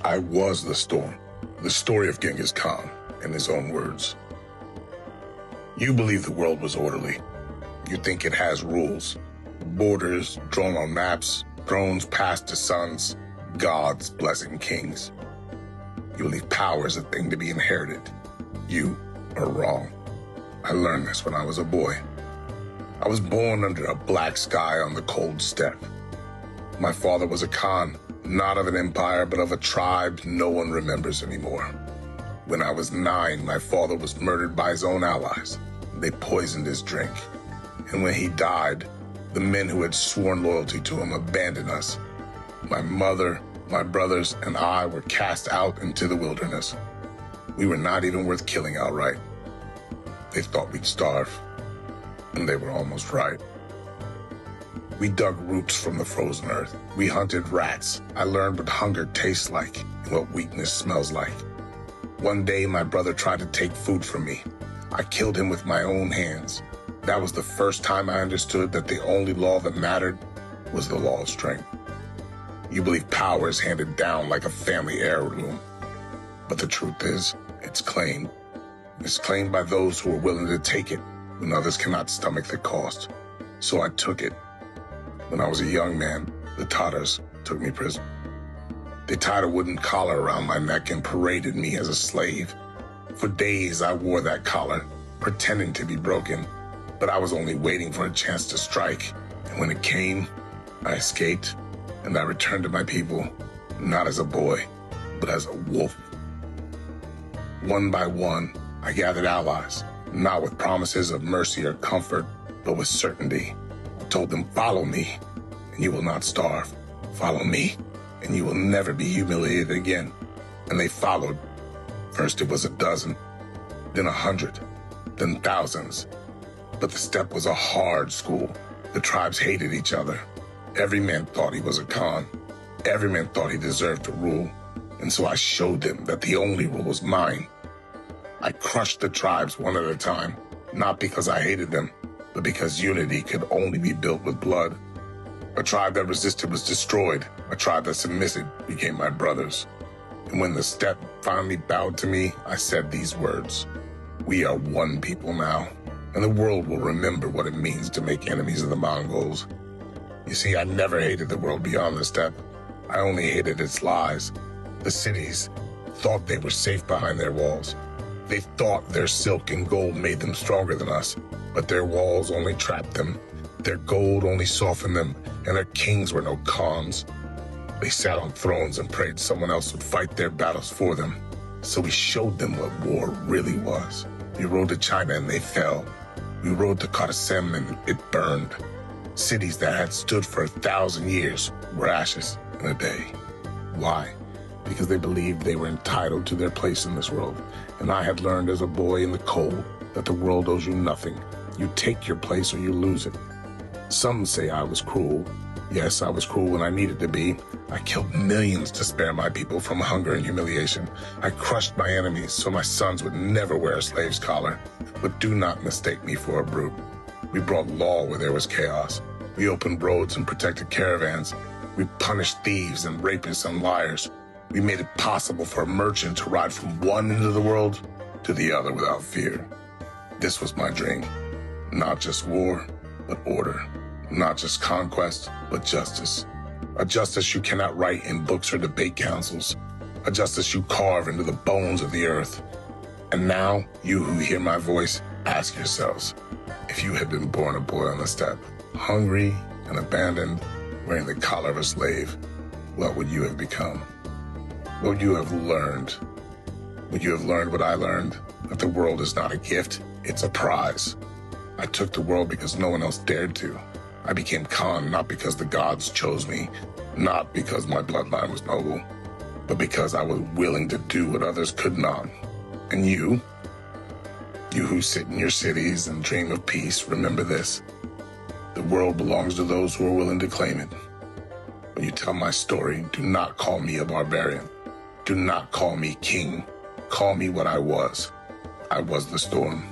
I was the storm, the story of Genghis Khan, in his own words. You believe the world was orderly. You think it has rules, borders drawn on maps, thrones passed to sons, gods blessing kings. You believe power is a thing to be inherited. You are wrong. I learned this when I was a boy. I was born under a black sky on the cold steppe. My father was a Khan, not of an empire, but of a tribe no one remembers anymore. When I was 9, my father was murdered by his own allies. They poisoned his drink. And when he died, the men who had sworn loyalty to him abandoned us. My mother, my brothers, and I were cast out into the wilderness. We were not even worth killing outright. They thought we'd starve, and they were almost right. We dug roots from the frozen earth. We hunted rats. I learned what hunger tastes like and what weakness smells like. One day, my brother tried to take food from me. I killed him with my own hands. That was the first time I understood that the only law that mattered was the law of strength. You believe power is handed down like a family heirloom. But the truth is, it's claimed. It's claimed by those who are willing to take it when others cannot stomach the cost. So I took it. When I was a young man, the Tatars took me prisoner. They tied a wooden collar around my neck and paraded me as a slave. For days I wore that collar, pretending to be broken, but I was only waiting for a chance to strike. And when it came, I escaped, and I returned to my people, not as a boy, but as a wolf. One by one, I gathered allies, not with promises of mercy or comfort, but with certainty. I told them, follow me, and you will not starve. Follow me, and you will never be humiliated again. And they followed. First it was a dozen, then 100, then thousands. But the steppe was a hard school. The tribes hated each other. Every man thought he was a Khan. Every man thought he deserved to rule. And so I showed them that the only rule was mine. I crushed the tribes one at a time, not because I hated them, but because unity could only be built with blood. A tribe that resisted was destroyed. A tribe that submitted became my brothers. And when the steppe finally bowed to me, I said these words: we are one people now, and the world will remember what it means to make enemies of the Mongols. You see, I never hated the world beyond the steppe. I only hated its lies. The cities thought they were safe behind their walls. They thought their silk and gold made them stronger than us, but their walls only trapped them. Their gold only softened them, and their kings were no Khans. They sat on thrones and prayed someone else would fight their battles for them. So we showed them what war really was. We rode to China and they fell. We rode to Karasim and it burned. Cities that had stood for 1,000 years were ashes in a day. Why? Because they believed they were entitled to their place in this world. And I had learned as a boy in the cold that the world owes you nothing. You take your place or you lose it. Some say I was cruel. Yes, I was cruel when I needed to be. I killed millions to spare my people from hunger and humiliation. I crushed my enemies so my sons would never wear a slave's collar. But do not mistake me for a brute. We brought law where there was chaos. We opened roads and protected caravans. We punished thieves and rapists and liars. We made it possible for a merchant to ride from one end of the world to the other without fear. This was my dream. Not just war, but order. Not just conquest, but justice. A justice you cannot write in books or debate councils. A justice you carve into the bones of the earth. And now, you who hear my voice, ask yourselves, if you had been born a boy on the steppe, hungry and abandoned, wearing the collar of a slave, what would you have become? What would you have learned? Would you have learned what I learned? That the world is not a gift, it's a prize. I took the world because no one else dared to. I became Khan not because the gods chose me, not because my bloodline was noble, but because I was willing to do what others could not. And you who sit in your cities and dream of peace, remember this. The world belongs to those who are willing to claim it. When you tell my story, do not call me a barbarian. Do not call me king. Call me what I was. I was the storm.